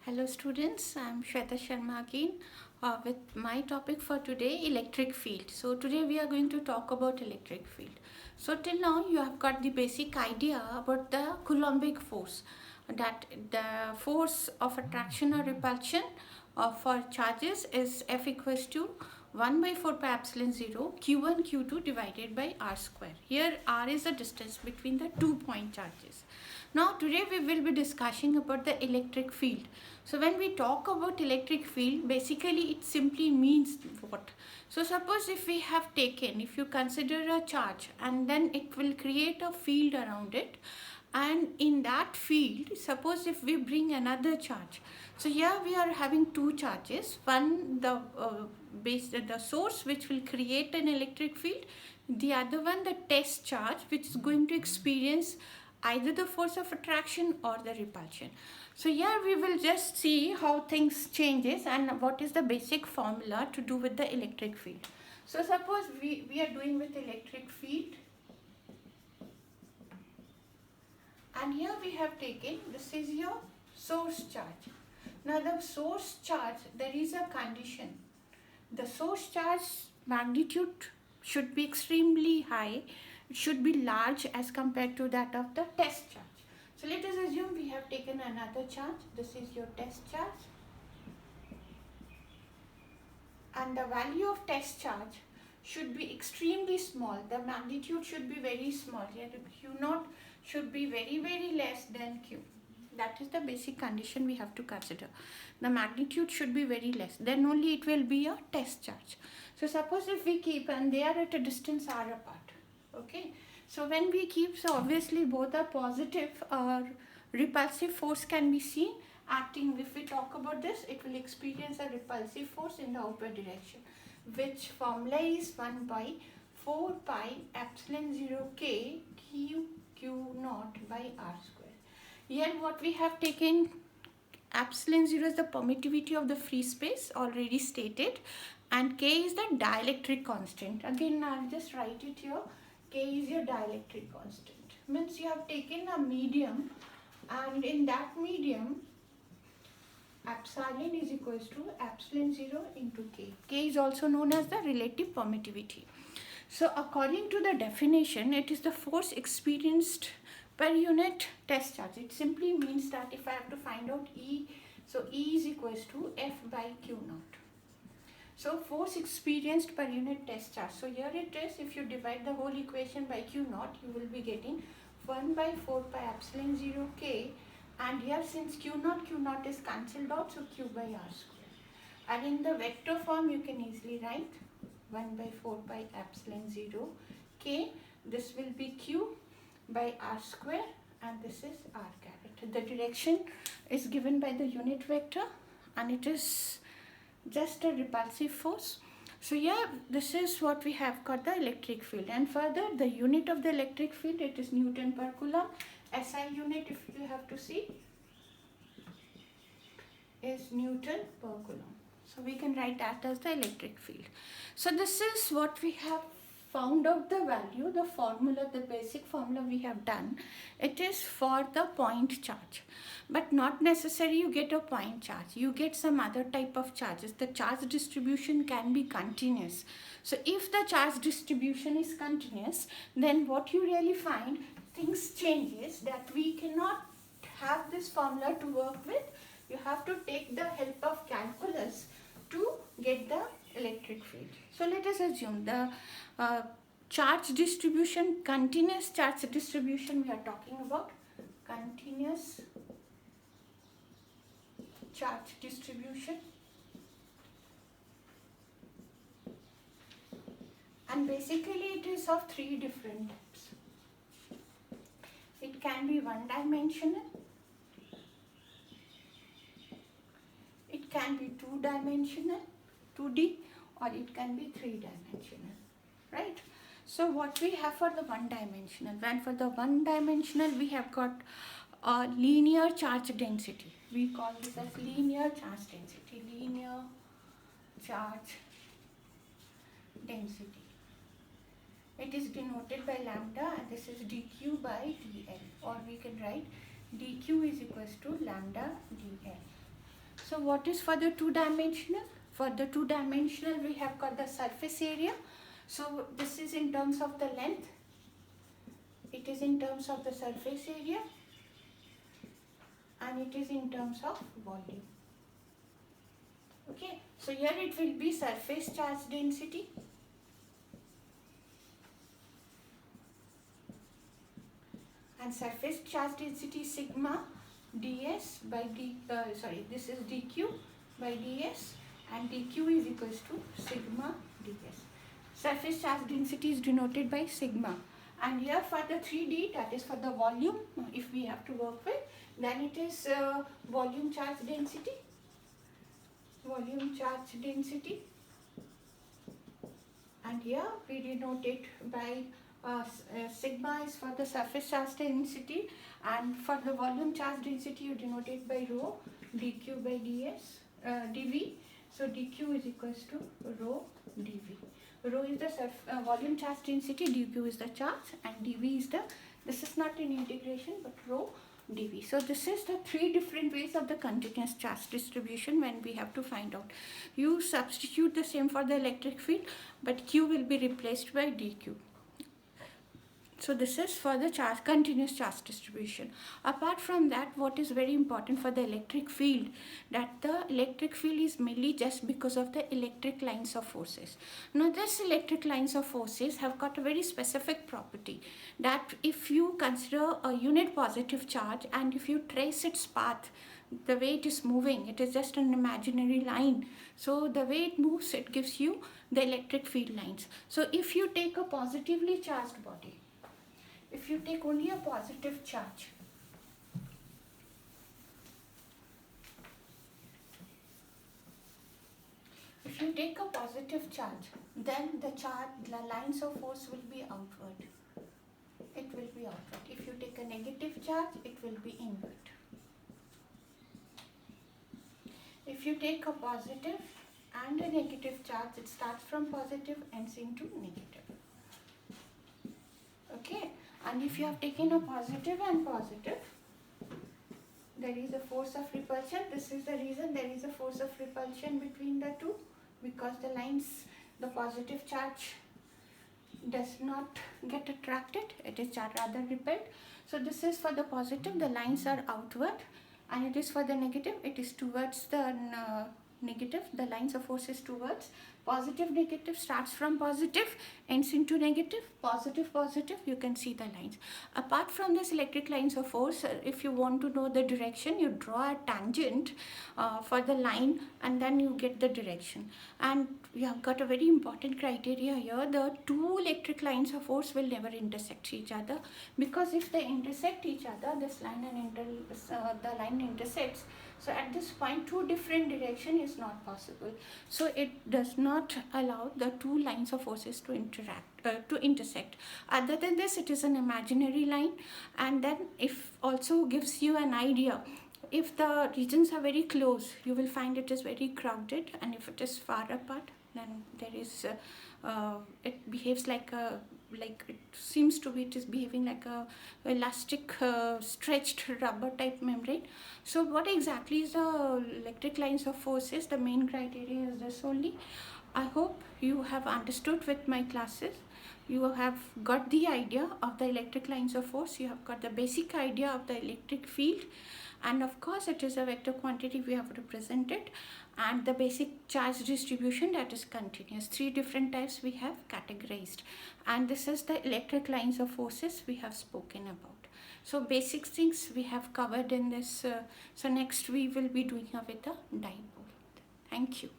Hello students, I am Shweta Sharma again with my topic for today, electric field. So today we are going to talk about electric field. So till now you have got the basic idea about the Coulombic force, that the force of attraction or repulsion for charges is F equals to 1 by 4 pi epsilon 0 q1 q2 divided by r square. Here r is the distance between the 2 point charges. Now today we will be discussing about the electric field. So when we talk about electric field, basically it simply means what? So suppose if you consider a charge and then it will create a field around it, and in that field, suppose if we bring another charge. So here we are having two charges, one the source which will create an electric field, the other one the test charge which is going to experience either the force of attraction or the repulsion. So here we will just see how things changes and what is the basic formula to do with the electric field. So suppose we are doing with electric field, and here we have taken, this is your source charge. Now the source charge, there is a condition. The source charge magnitude should be extremely high. It should be large as compared to that of the test charge. So let us assume we have taken another charge. This is your test charge. And the value of test charge should be extremely small. The magnitude should be very small. Here Q0 should be very less than Q. That is the basic condition we have to consider. The magnitude should be very less. Then only it will be a test charge. So suppose if we keep, and they are at a distance r apart. Okay. So when we keep, so obviously both are positive or repulsive force can be seen acting. If we talk about this, it will experience a repulsive force in the upward direction, which formula is 1 by 4 pi epsilon 0 k q0 by r square. Here what we have taken, epsilon 0 is the permittivity of the free space already stated, and k is the dielectric constant. Again I'll just write it here. K is your dielectric constant. Means you have taken a medium, and in that medium epsilon is equals to epsilon 0 into k. K is also known as the relative permittivity. So according to the definition, it is the force experienced per unit test charge. It simply means that if I have to find out E, so E is equals to F by Q0. So force experienced per unit test charge. So here it is, if you divide the whole equation by Q0, you will be getting 1 by 4 pi epsilon 0 k, and here since Q0 is cancelled out, so Q by R square. And in the vector form you can easily write 1 by 4 pi epsilon 0 k. This will be Q by R square, and this is R caret. The direction is given by the unit vector, and it is just a repulsive force. So yeah, this is what we have got the electric field. And further, the unit of the electric field, it is Newton per Coulomb. SI unit, if you have to see, is Newton per Coulomb. So we can write that as the electric field. So this is what we have found out the value, the formula, the basic formula we have done. It is for the point charge, but not necessary you get a point charge. You get some other type of charges. The charge distribution can be continuous. So if the charge distribution is continuous, then what you really find, things changes, that we cannot have this formula to work with. You have to take the help of calculus to get the electric field. So let us assume the charge distribution, continuous charge distribution we are talking about, continuous charge distribution, and basically it is of three different types. It can be one dimensional, it can be two dimensional, 2D, or it can be three dimensional, right? So what we have for the one dimensional, when for the one dimensional we have got a linear charge density. We call this as linear charge density, linear charge density. It is denoted by lambda, and this is dq by dl, or we can write dq is equals to lambda dl. So what is for the two-dimensional? For the two-dimensional, we have got the surface area. So this is in terms of the length. It is in terms of the surface area, and it is in terms of volume. Okay, so here it will be surface charge density, and surface charge density sigma ds by this is dq by ds, and dq is equals to sigma ds. Surface charge density is denoted by sigma. And here for the 3D, that is for the volume, if we have to work with, then it is volume charge density. Volume charge density. And here we denote it by sigma is for the surface charge density, and for the volume charge density you denote it by rho dq by ds dv. So dq is equals to rho dv. Rho is the volume charge density, dq is the charge, and dv is the, this is not an integration but rho dv. So this is the three different ways of the continuous charge distribution when we have to find out. You substitute the same for the electric field, but q will be replaced by dq. So this is for the charge, continuous charge distribution. Apart from that, what is very important for the electric field, that the electric field is mainly just because of the electric lines of forces. Now this electric lines of forces have got a very specific property, that if you consider a unit positive charge and if you trace its path, the way it is moving, it is just an imaginary line. So the way it moves, it gives you the electric field lines. So if you take a positively charged body, if you take only a positive charge, if you take a positive charge, then the lines of force will be outward. It will be outward. If you take a negative charge, it will be inward. If you take a positive and a negative charge, it starts from positive, ends into negative. Okay. And if you have taken a positive and positive, there is a force of repulsion. This is the reason there is a force of repulsion between the two, because the lines, the positive charge does not get attracted, it is rather repelled. So this is for the positive, the lines are outward, and it is for the negative, it is towards the negative, the lines of force is towards. Positive negative starts from positive, ends into negative, positive positive, you can see the lines. Apart from this electric lines of force, if you want to know the direction, you draw a tangent for the line, and then you get the direction. And we have got a very important criteria here, the two electric lines of force will never intersect each other, because if they intersect each other, this line and the line intersects. So at this point, two different direction is not possible. So it does not allow the two lines of forces to intersect. Other than this, it is an imaginary line, and then if also gives you an idea. If the regions are very close, you will find it is very crowded, and if it is far apart, then there is it behaves like a, like it seems to be, it is behaving like a elastic stretched rubber type membrane. So what exactly is the electric lines of forces? The main criteria is this only. I hope you have understood with my classes. You have got the idea of the electric lines of force, you have got the basic idea of the electric field, and of course it is a vector quantity we have represented, and the basic charge distribution, that is continuous. Three different types we have categorized, and this is the electric lines of forces we have spoken about. So basic things we have covered in this. So next we will be doing with the dipole. Thank you.